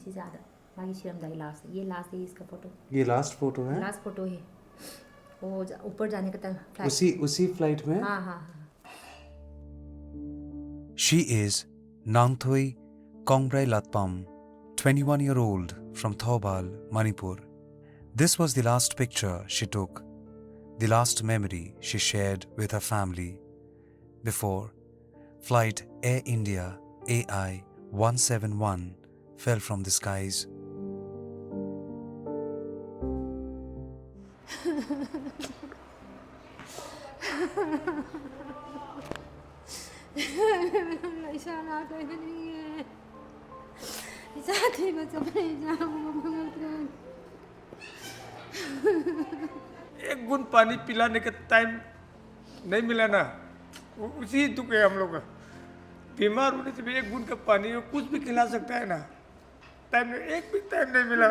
इसी ज़्यादा मागी शिरमदाई लास्ट ये लास्ट है इसका फोटो ये लास्ट फोटो है लास्ट फोटो है वो ऊपर जाने का टाइम उसी फ्लाइट में हाँ हाँ हाँ She is Nangthoi Kongrai Latpam, 21-year-old from Thobal, Manipur. This was the last picture she took, the last memory she shared with her family before flight Air India AI 171 fell from the skies. ऐसा ना कोई नहीं है साथ ही बच्चा नहीं जाऊँ एक बूंद पानी पिलाने का टाइम नहीं मिला ना उसी दुख है हम लोग का बीमार होने से भी एक बूंद का पानी कुछ भी खिला सकता है ना टाइम एक भी टाइम नहीं मिला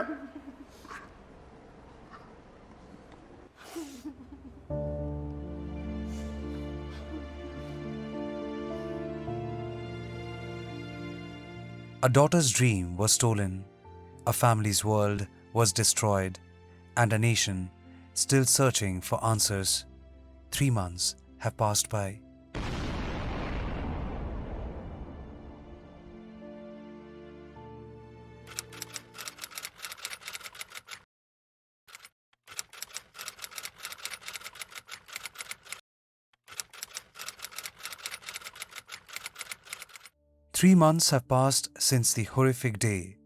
A daughter's dream was stolen, a family's world was destroyed, and a nation still searching for answers. 3 months have passed by. Three months have passed since the horrific day.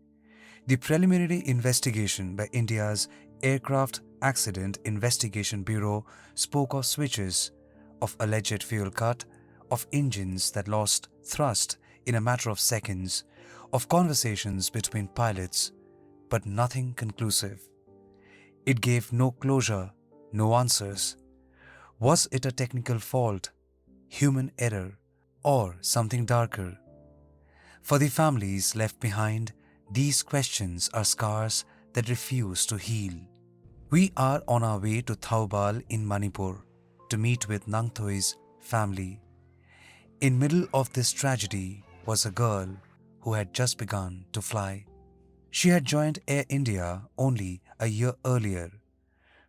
The preliminary investigation by India's Aircraft Accident Investigation Bureau spoke of switches, of alleged fuel cut, of engines that lost thrust in a matter of seconds, of conversations between pilots, but nothing conclusive. It gave no closure, no answers. Was it a technical fault, human error, or something darker? For the families left behind, these questions are scars that refuse to heal. We are on our way to Thaubal in Manipur to meet with Nangthoi's family. In middle of this tragedy was a girl who had just begun to fly. She had joined Air India only a year earlier.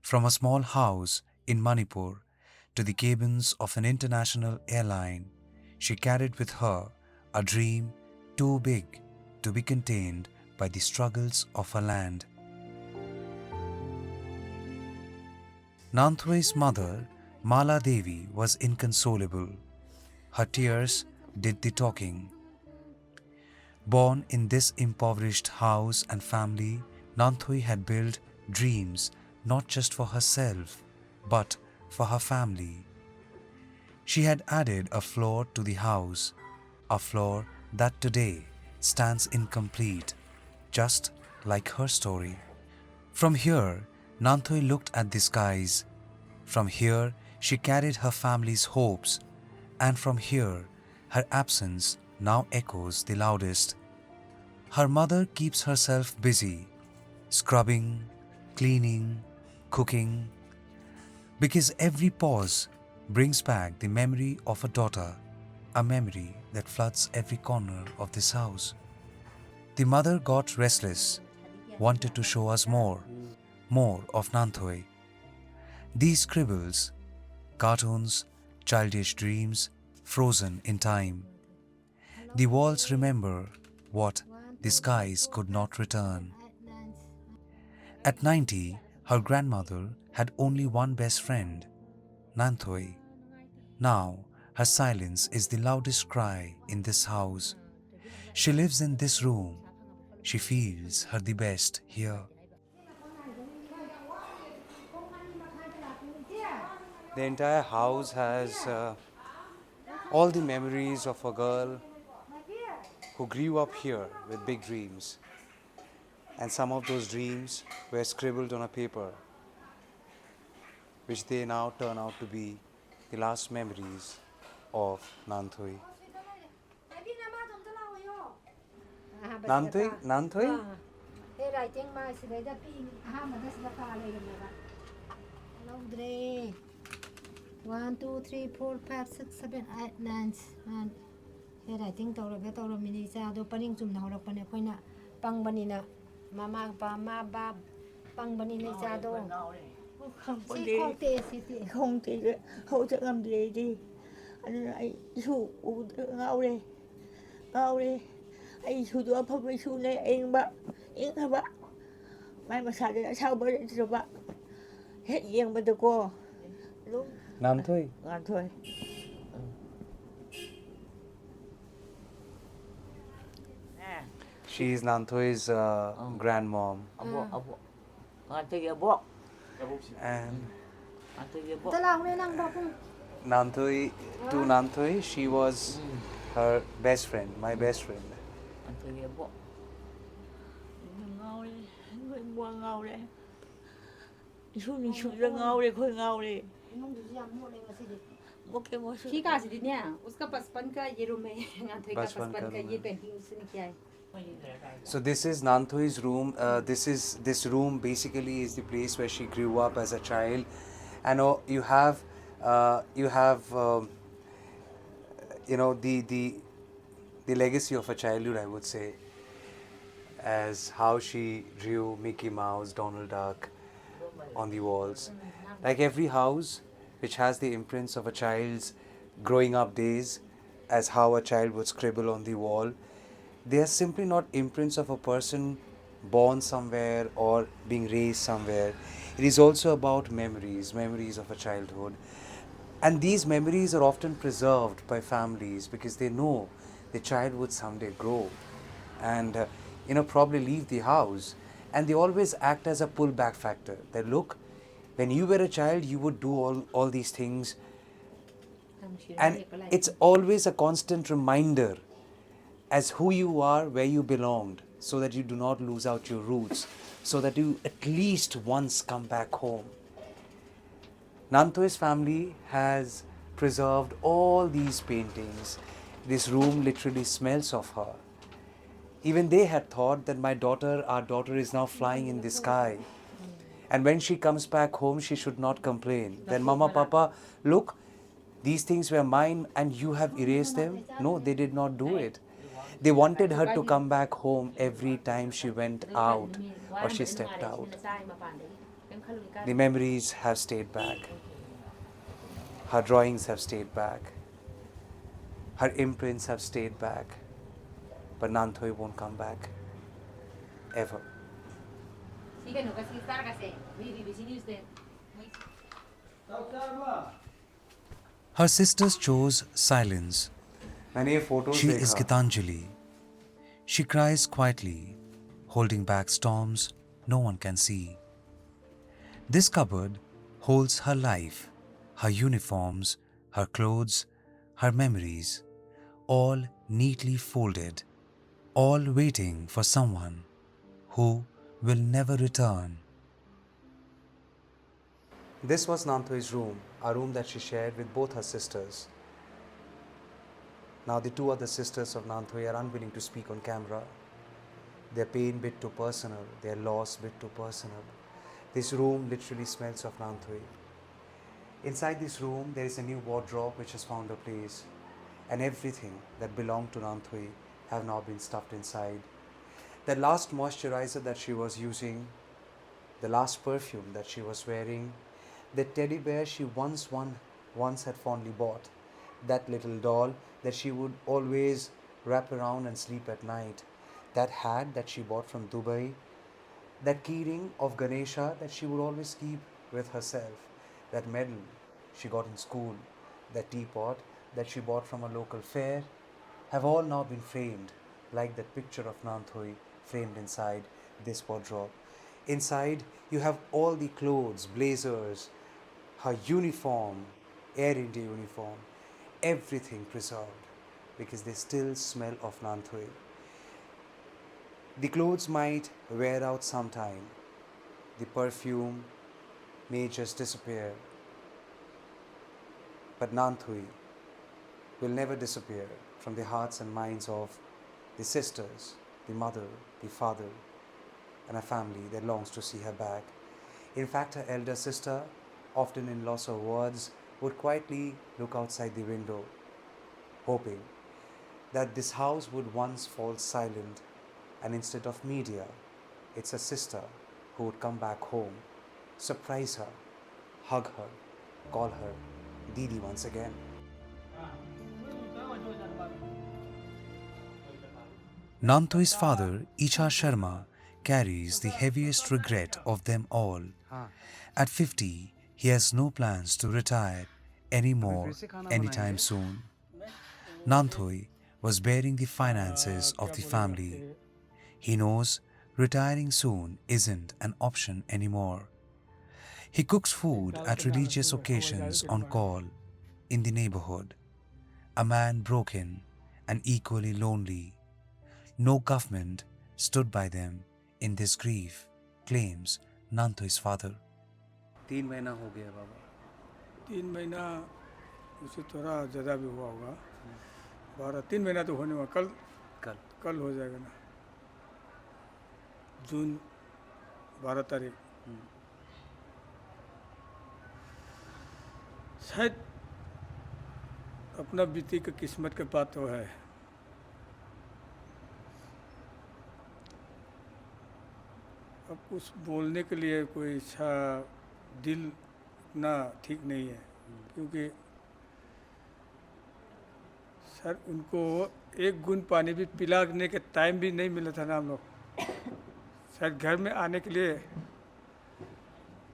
From a small house in Manipur to the cabins of an international airline, she carried with her a dream too big to be contained by the struggles of her land. Nangthoi's mother, Mala Devi, was inconsolable. Her tears did the talking. Born in this impoverished house and family, Nangthoi had built dreams not just for herself, but for her family. She had added a floor to the house, a floor that today stands incomplete, just like her story. From here, Nangthoi looked at the skies. From here, she carried her family's hopes, and from here, her absence now echoes the loudest. Her mother keeps herself busy, scrubbing, cleaning, cooking, because every pause brings back the memory of a daughter, a memory that floods every corner of this house. The mother got restless, wanted to show us more of Nangthoi. These scribbles, cartoons, childish dreams, frozen in time. The walls remember what the skies could not return. At 90, her grandmother had only one best friend, Nangthoi. Now, her silence is the loudest cry in this house. She lives in this room. She feels her the best here. The entire house has all the memories of a girl who grew up here with big dreams. And some of those dreams were scribbled on a paper, which they now turn out to be the last memories of Nangthoi. Nangthoi? เฮ้ยไรเจ้งมาสิได้จะปีห้ามมันได้สิราคาเลยกันนะลองเดร 1 2 3 4 5 6 7 8 9 เฮ้ยไรเจ้งตัวเราไปตัวเรามินิจ้าดูปนิ่งจุ่มหนาวเราปนเนี่ยค่อยน่ะ ꯄꯪꯕꯅꯤꯅ ꯃꯃꯥ ꯃꯥ ꯄꯪꯕꯅꯤꯅ ꯏꯆꯥꯗꯣ ꯁꯤ ꯈꯣꯡꯇꯦ ꯁꯤꯗꯤ ꯈꯣꯡꯇꯦ ꯍꯧꯖꯤꯛ ꯉꯝꯗꯦ ꯑꯩꯗꯤ ꯑꯗꯨꯅ ꯑꯩ ꯏꯁꯨ ꯎꯕꯗ ꯉꯥꯎꯔꯦ ꯑꯩ ꯏꯁꯨꯗꯣ ꯑꯐꯕ ꯏꯁꯨꯅꯦ ꯏꯪꯉꯕ ꯃꯥꯏ ꯃꯁꯥꯗ ꯑꯁꯥꯎꯕ ꯂꯩꯇ꯭ꯔꯕ ꯍꯦꯛ ꯌꯦꯡꯕꯗꯀꯣ ꯑꯗꯨꯝ Nanthoi. Nganthoi She is Nanthoi's grandmom. ꯑꯕꯣꯛ ꯉꯥꯟꯊꯣꯏꯒꯤ ꯑꯕꯣꯛ And ꯉꯥꯟꯊꯣꯏꯒꯤ ꯑꯕꯣꯛ ꯇ ꯂꯥꯎꯅꯦ ꯅꯪ ꯕꯥꯄꯨꯡ Nanthoi, to Nanthoi, she was her best friend, my best friend. ꯉꯥꯟꯊꯣꯏꯒꯤ ꯑꯕꯣꯛ ꯉꯥꯎꯔꯦ ꯅꯣꯏ ꯃwa ꯉꯥꯎꯔꯦ 이수 닉수랑 ꯉꯥꯎꯔꯦ ꯑꯩꯈꯣꯏ ꯉꯥꯎꯔꯦ 이놈들이 안 먹네ꯉꯁꯤꯗꯤ 먹게 모습 ठीक है दीदी ने उसका 55 का ये रूम है नाथोई का 55 का 55 का room ये है। पेंटिंग उसने किया है So this is Nanthoi's room. This room basically is the place where she grew up as a child, and you have the legacy of a childhood, I would say, as how she drew Mickey Mouse, Donald Duck on the walls. Like every house which has the imprints of a child's growing up days, as how a child would scribble on the wall, they are simply not imprints of a person born somewhere or being raised somewhere. It is also about memories of a childhood. And these memories are often preserved by families because they know the child would someday grow and probably leave the house. And they always act as a pullback factor. That look, when you were a child, you would do all these things. And it's always a constant reminder as who you are, where you belonged, so that you do not lose out your roots, so that you at least once come back home. Nanthoi's family has preserved all these paintings. This room literally smells of her. Even they had thought that our daughter is now flying in the sky. And when she comes back home, she should not complain. Then, Mama, Papa, look, these things were mine and you have erased them. No, they did not do it. They wanted her to come back home every time she went out or she stepped out. The memories have stayed back. Her drawings have stayed back. Her imprints have stayed back. But Nanthoi won't come back. Ever. ठीक है no कैसे star कैसे BBC news दे Her sisters chose silence. मैंने ये photos She is देखा. Gitanjali. She cries quietly, holding back storms no one can see. This cupboard holds her life, her uniforms, her clothes, her memories, all neatly folded, all waiting for someone who will never return. This was Nanthoi's room, a room that she shared with both her sisters. Now the two other sisters of Nanthoi are unwilling to speak on camera. Their pain bit too personal, their loss bit too personal. This room literally smells of Nanthoi. Inside this room, there is a new wardrobe which has found a place, and everything that belonged to Nanthoi have now been stuffed inside. The last moisturizer that she was using, the last perfume that she was wearing, the teddy bear she once had fondly bought, that little doll that she would always wrap around and sleep at night, that hat that she bought from Dubai, that keyring of Ganesha that she would always keep with herself, that medal she got in school, that teapot that she bought from a local fair, have all now been framed like that picture of Nanthoi framed inside this wardrobe. Inside, you have all the clothes, blazers, her uniform, Air India uniform, everything preserved because they still smell of Nanthoi. The clothes might wear out sometime. The perfume may just disappear. But Nanthoi will never disappear from the hearts and minds of the sisters, the mother, the father, and a family that longs to see her back. In fact, her elder sister, often in loss of words, would quietly look outside the window, hoping that this house would once fall silent And instead of media, it's a sister who would come back home, surprise her, hug her, call her Didi once again. Nanto's father, Isha Sharma, carries the heaviest regret of them all. At 50, he has no plans to retire anymore anytime soon. Nanthoi was bearing the finances of the family. He knows retiring soon isn't an option anymore. He cooks food at religious occasions on call in the neighborhood. A man broken and equally lonely. No government stood by them in this grief, claims Nanto's father. 3 महीना हो गया बाबा. 3 महीना उससे थोड़ा ज़्यादा भी हुआ होगा. 3 महीना तो होने वाला. कल हो जाएगा ना. जून 12 तारीख. शायद अपना बीती का किस्मत के बात तो है. अब कुछ बोलने के लिए कोई इच्छा दिल इतना ठीक नहीं है, क्योंकि सर उनको एक बूंद पानी भी पिलाने के टाइम भी नहीं मिला था ना हम लोग. सर घर में आने के लिए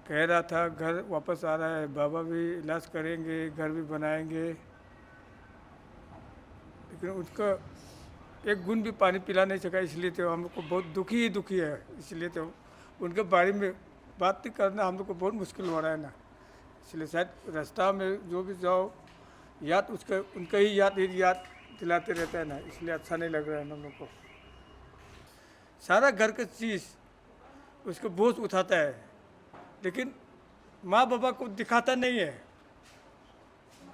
कह रहा था, घर वापस आ रहा है, बाबा भी इलाज करेंगे, घर भी बनाएंगे, लेकिन उसका एक बूंद भी पानी पिला नहीं सका. इसलिए तो हम लोग को बहुत दुखी है. इसलिए तो उनके बारे में बात करना हम लोग को बहुत मुश्किल हो रहा है ना. इसलिए शायद रास्ता में जो भी जाओ याद उनका ही याद दिलाते रहता है ना. इसलिए अच्छा नहीं लग रहा है हम लोग को. सारा घर का चीज़ उसको बोझ उठाता है, लेकिन माँ बाबा को दिखाता नहीं है.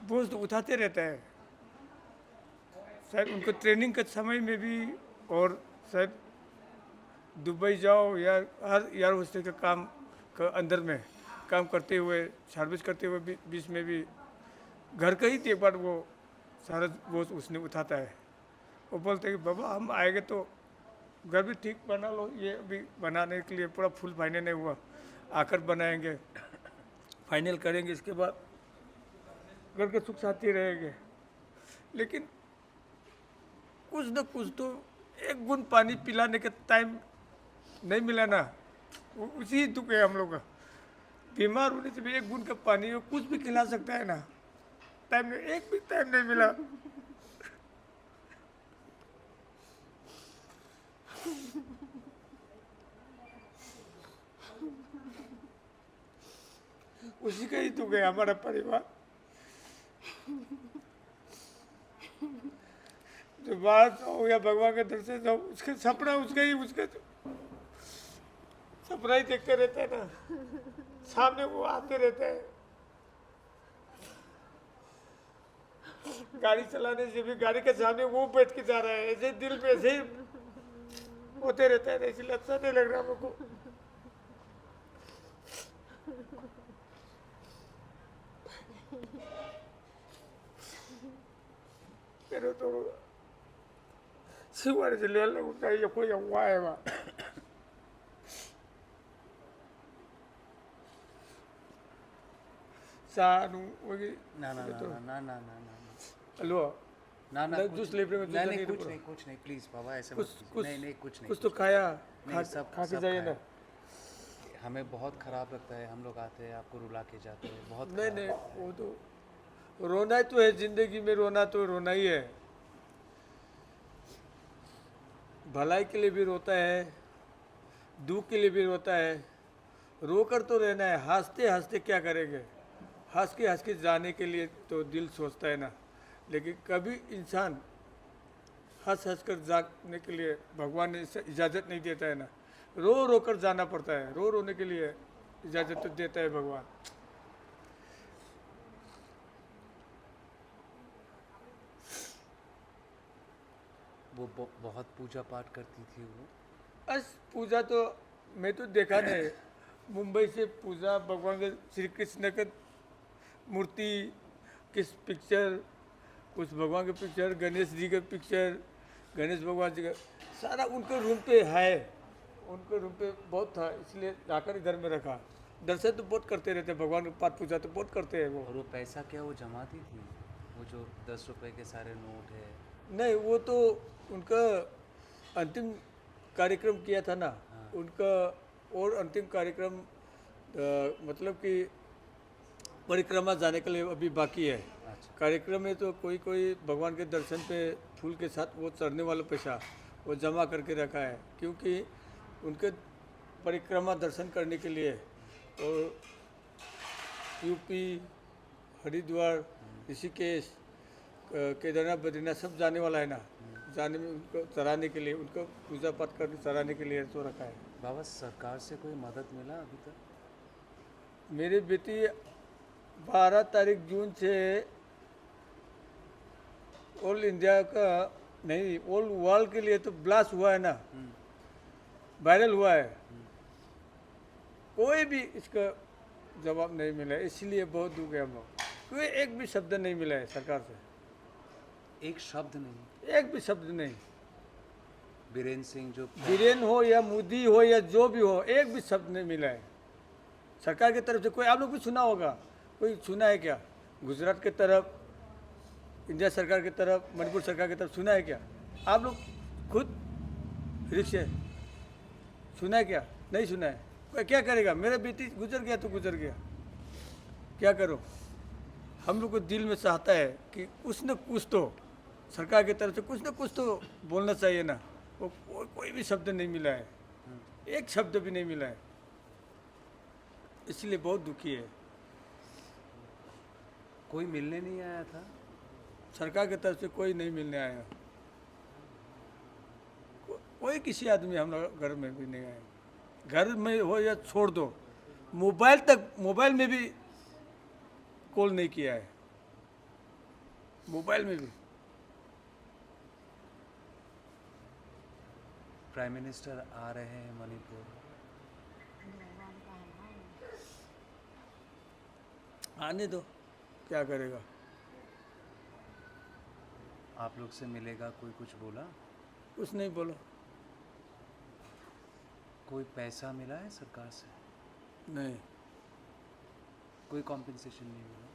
बोझ तो उठाते रहता है. शायद उनको ट्रेनिंग के समय में भी, और शायद दुबई जाओ या हर एयर होस्टेस के काम का अंदर में काम करते हुए, सर्विस करते हुए बीच में भी घर का ही एक बार वो सारा बोझ उसने उठाता है. वो बोलते हैं कि बाबा हम आएंगे तो घर भी ठीक बना लो. ये अभी बनाने के लिए पूरा फुल फाइनल नहीं हुआ, आकर बनाएंगे, फाइनल करेंगे, इसके बाद घर के सुख साथी रहेंगे. लेकिन कुछ न कुछ तो एक बूंद पानी पिलाने का टाइम नहीं मिला ना. उसी दुख है हम लोग का. बीमार होने से भी एक बूंद का पानी वो कुछ भी खिला सकता है ना. टाइम एक भी टाइम नहीं मिला. उसी का ही दुख है हमारा परिवार. जो बात हो या भगवान के दर्शन हो, उसके सपना उसका सपना ही देखते रहता है ना. सामने वो आते रहता है. गाड़ी चलाने से भी गाड़ी के सामने वो बैठ के जा रहा है. ऐसे दिल में ऐसे ही होते रहता है. इसलिए अच्छा नहीं लग रहा हमको. pero todo si guarda se le la gusta yo fui a guayba. Sanu ogi ना. हेलो ना जूस ले नहीं कुछ नहीं प्लीज बाबा ऐसे मत. नहीं कुछ नहीं. कुछ तो खाया. खा के जाइए ना. हमें बहुत खराब लगता है. हम लोग आते हैं आपको रुला के जाते हैं. बहुत नहीं वो तो रोना ही तो है. जिंदगी में रोना तो रोना ही है. भलाई के लिए भी रोता है, दुख के लिए भी रोता है. रोकर तो रहना है. हंसते हंसते क्या करेंगे. हंस के जाने के लिए तो दिल सोचता है ना. लेकिन कभी इंसान हंस कर जाने के लिए भगवान ने इजाज़त नहीं देता है ना. रो कर जाना पड़ता है. रोने के लिए इजाज़त तो देता है भगवान. वो बहुत पूजा पाठ करती थी वो. बस पूजा तो मैं तो देखा नहीं. मुंबई से पूजा भगवान के श्री कृष्ण का मूर्ति, किस पिक्चर, कुछ भगवान के पिक्चर, गणेश जी के पिक्चर, गणेश भगवान जी का सारा उनके रूम पे है, उनके रूम पे बहुत था, इसलिए लाकर इधर में रखा। दर्शन तो बहुत करते रहते, भगवान का पाठ पूजा तो बहुत करते हैं वो। और वो पैसा क्या वो जमाती थी, वो जो 10 रुपए के सारे नोट है? नहीं, वो तो उनका अंतिम कार्यक्रम किया था ना, उनका और अंतिम कार्यक्रम मतलब कि परिक्रमा जाने के लिए अभी बाकी है। कार्यक्रम में तो कोई कोई भगवान के दर्शन पे फूल के साथ वो चढ़ने वाला पैसा वो जमा करके रखा है, क्योंकि उनके परिक्रमा दर्शन करने के लिए और यूपी, हरिद्वार, ऋषिकेश, केदारनाथ, बद्रीनाथ सब जाने वाला है ना, जाने में उनको चढ़ाने के लिए, उनको पूजा पाठ करके चढ़ाने के लिए तो रखा है। बाबा सरकार से कोई मदद मिला अभी तक? मेरी बेटी 12 तारीख जून से ऑल इंडिया का नहीं, ऑल वर्ल्ड के लिए तो ब्लास्ट हुआ है ना, वायरल हुआ है, कोई भी इसका जवाब नहीं मिला है, इसलिए बहुत दुख है हम लोग। कोई एक भी शब्द नहीं मिला है सरकार से, एक शब्द नहीं? एक भी शब्द नहीं। बीरेन सिंह जो बीरेन हो या मोदी हो या जो भी हो, एक भी शब्द नहीं मिला है सरकार की तरफ से। कोई आप लोग भी सुना होगा, कोई सुना है क्या? गुजरात की तरफ, इंडिया सरकार की तरफ, मणिपुर सरकार की तरफ सुना है क्या? आप लोग खुद रिक्शे सुना है क्या? नहीं सुना है। कोई क्या करेगा? मेरा बेटी गुजर गया तो गुजर गया, क्या करो? हम लोग को दिल में चाहता है कि कुछ न कुछ तो सरकार की तरफ से कुछ न कुछ तो बोलना चाहिए ना। वो कोई भी शब्द नहीं मिला है, एक शब्द भी नहीं मिला है, इसलिए बहुत दुखी है। कोई मिलने नहीं आया था? सरकार की तरफ से कोई नहीं मिलने आया, कोई किसी आदमी हम लोग घर में भी नहीं आया। घर में हो या छोड़ दो, मोबाइल तक, मोबाइल में भी कॉल नहीं किया है, मोबाइल में भी। प्राइम मिनिस्टर आ रहे हैं मणिपुर, आने दो, क्या करेगा? आप लोग से मिलेगा, कोई कुछ बोला? कुछ नहीं बोलो। कोई पैसा मिला है सरकार से? नहीं, कोई कॉम्पेंसेशन नहीं मिला?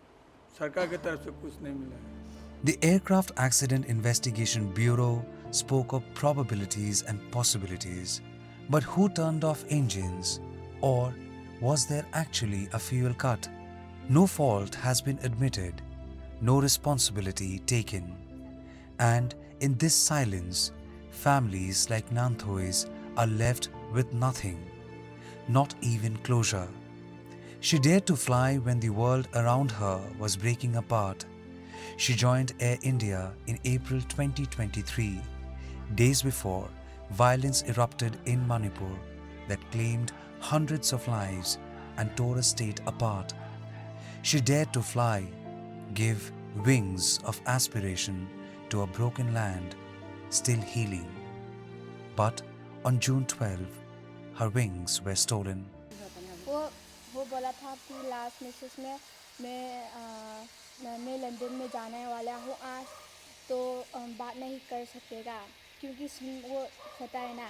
सरकार की तरफ से कुछ नहीं मिला है। The Aircraft Accident Investigation Bureau spoke of probabilities and possibilities. But who turned off engines? Or was there actually a fuel cut? No fault has been admitted, no responsibility taken. And in this silence, families like Nanthoi's are left with nothing, not even closure. She dared to fly when the world around her was breaking apart. She joined Air India in April 2023, days before violence erupted in Manipur that claimed hundreds of lives and tore a state apart. She dared to fly, give wings of aspiration to a broken land, still healing. But on June 12, her wings were stolen. वो बोला था कि last message में मैं London में जाने वाला हूँ आज, तो बात नहीं कर सकेगा क्योंकि वो होता है ना।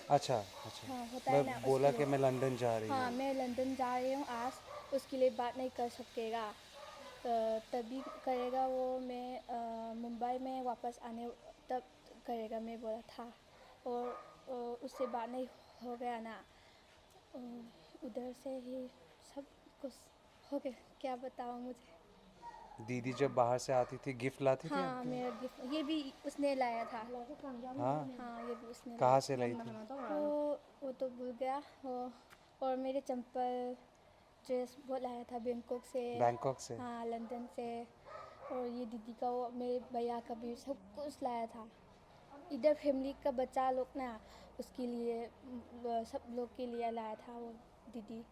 अच्छा अच्छा, हाँ, होता है ना, बोला उसके कि मैं लंदन जा रही हाँ, हूँ। मैं लंदन जा रही हूँ आज, उसके लिए बात नहीं कर सकेगा, तभी करेगा वो। मैं मुंबई में वापस आने तब करेगा, मैं बोला था, और उससे बात नहीं हो गया ना, उधर से ही सब कुछ हो गया। क्या बताऊँ मुझे। दीदी जब बाहर से आती थी गिफ्ट लाती थी हाँ, आपके? मेरा गिफ्ट ये भी उसने लाया था। हाँ, हाँ, ये भी उसने कहाँ से लाई थी? वो तो भूल गया वो। और मेरे चंपल ड्रेस वो लाया था बैंकॉक से। बैंकॉक से? हाँ, लंदन से। और ये दीदी का, वो मेरे भैया का भी सब कुछ लाया था। इधर फैमिली का बच्चा लोग ना, उसके लिए सब लोग के लिए लाया था वो दीदी।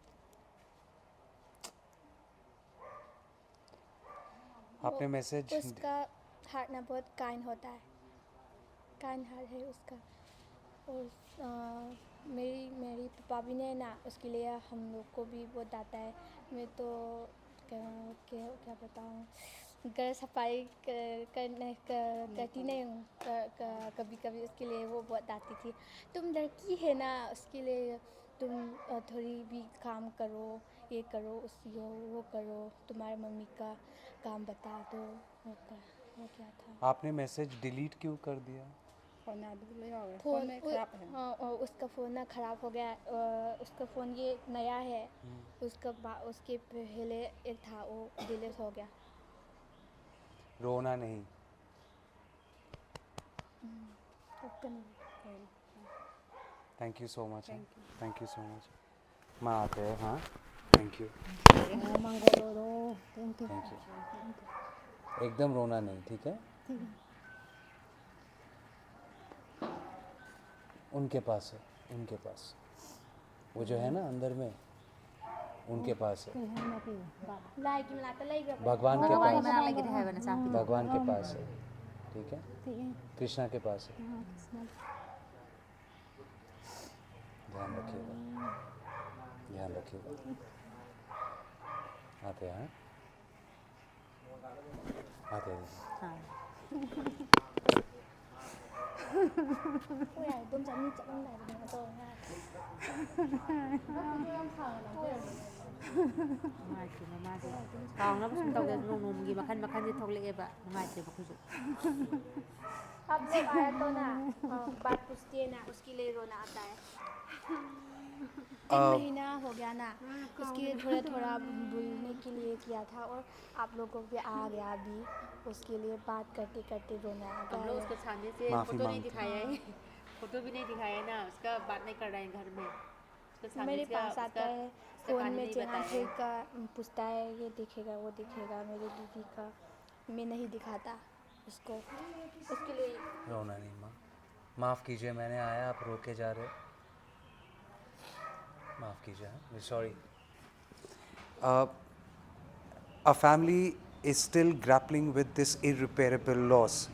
आपने मैसेज? उसका हार्ट ना बहुत काइंड होता है, काइंड हार्ट है उसका। और मेरी पापा भी ने ना, उसके लिए हम लोग को भी बहुत आता है। मैं तो क्या बताऊँ, घर सफाई करती नहीं हूँ कभी कभी उसके लिए वो बहुत डांटती थी, तुम लड़की है ना, उसके लिए तुम थोड़ी भी काम करो, ये करो वो करो, तुम्हारे मम्मी का काम बता दो, वो क्या था। आपने मैसेज डिलीट क्यों कर दिया? फ़ोन हाँ, उसका फ़ोन ना ख़राब हो गया। उसका फ़ोन ये नया है, उसके पहले एक था वो डिलीट हो गया। रोना नहीं। Thank you so much. Thank you so much. माँ आते हैं, हाँ, थैंक यू। Thank you. एकदम रोना नहीं, ठीक है? उनके पास है, उनके पास वो जो है ना अंदर में, उनके पास है। भगवान के पास, mana lagi dah bana sa भगवान के पास है, ठीक है? कृष्णा के पास है। ध्यान रखिएगा, ध्यान रखिएगा। आते हैं, आते हैं। ngai chi mama de tong na sum tau de num gi makan de thok le ba ngai chi ba khu अब जब आया तो ना बात पूछती है ना, उसके लिए रोना आता है। 1 महीना हो गया ना, उसके लिए थोड़ा थोड़ा बोलने के लिए किया था, और आप लोगों को भी आ गया अभी, उसके लिए बात करते करते रोना आ हम लोग उसको गया। सामने से माफ़ी फोटो नहीं मांगते दिखाया है, फोटो भी नहीं दिखाया है ना, उसका बात नहीं कर रहा है घर में, उसके सामने मेरे से पास आता है उसका फ़ोन कहानी में, नहीं जहाँ बताया है। का पूछता है, ये दिखेगा वो दिखेगा, मेरी दीदी का मैं नहीं दिखाता उसको, उसके लिए। रोना नहीं माँ, माफ़ कीजिए, मैंने आया, आप रोके जा रहे, माफ़ कीजिए, हाँ, sorry. A family is still grappling with this irreparable loss.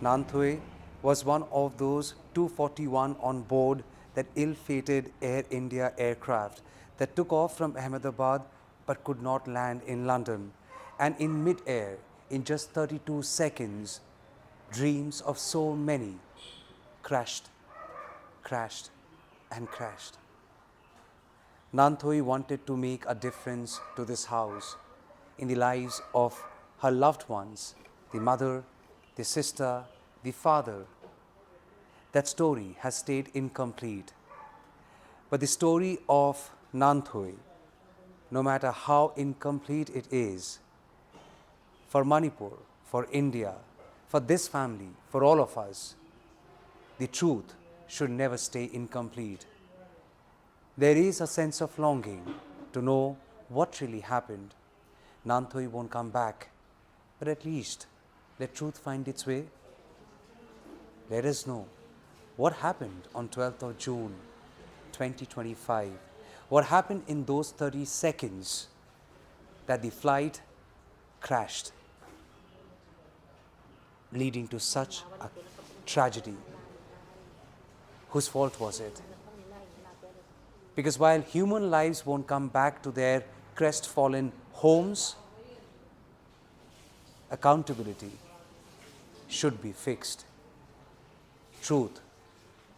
Nanthui was one of those 241 on board that ill-fated Air India aircraft that took off from Ahmedabad but could not land in London. And in mid-air, in just 32 seconds, dreams of so many crashed, crashed, and crashed. Nanthui wanted to make a difference to this house, in the lives of her loved ones, the mother, the sister, the father. That story has stayed incomplete. But the story of Nanthui, no matter how incomplete it is, for Manipur, for India, for this family, for all of us, the truth should never stay incomplete. There is a sense of longing to know what really happened. Nanthui won't come back, but at least let truth find its way. Let us know what happened on 12th of June 2025. What happened in those 30 seconds that the flight crashed, leading to such a tragedy. Whose fault was it? Because while human lives won't come back to their crestfallen homes, accountability should be fixed. Truth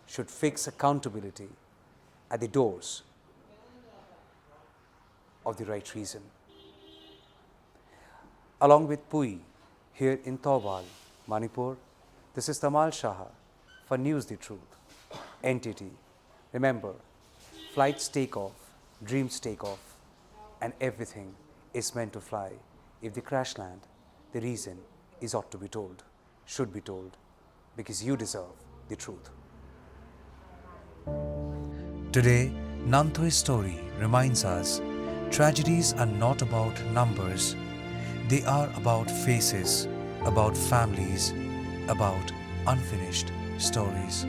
should fix accountability at the doors of the right reason. Along with Pui, here in Taubal, Manipur, this is Tamal Shaha for News the Truth. Entity. Remember, flights take off, dreams take off, and everything is meant to fly. If they crash land, the reason is ought to be told, should be told, because you deserve the truth. Today, Nanthui's story reminds us tragedies are not about numbers, they are about faces, about families, about unfinished stories.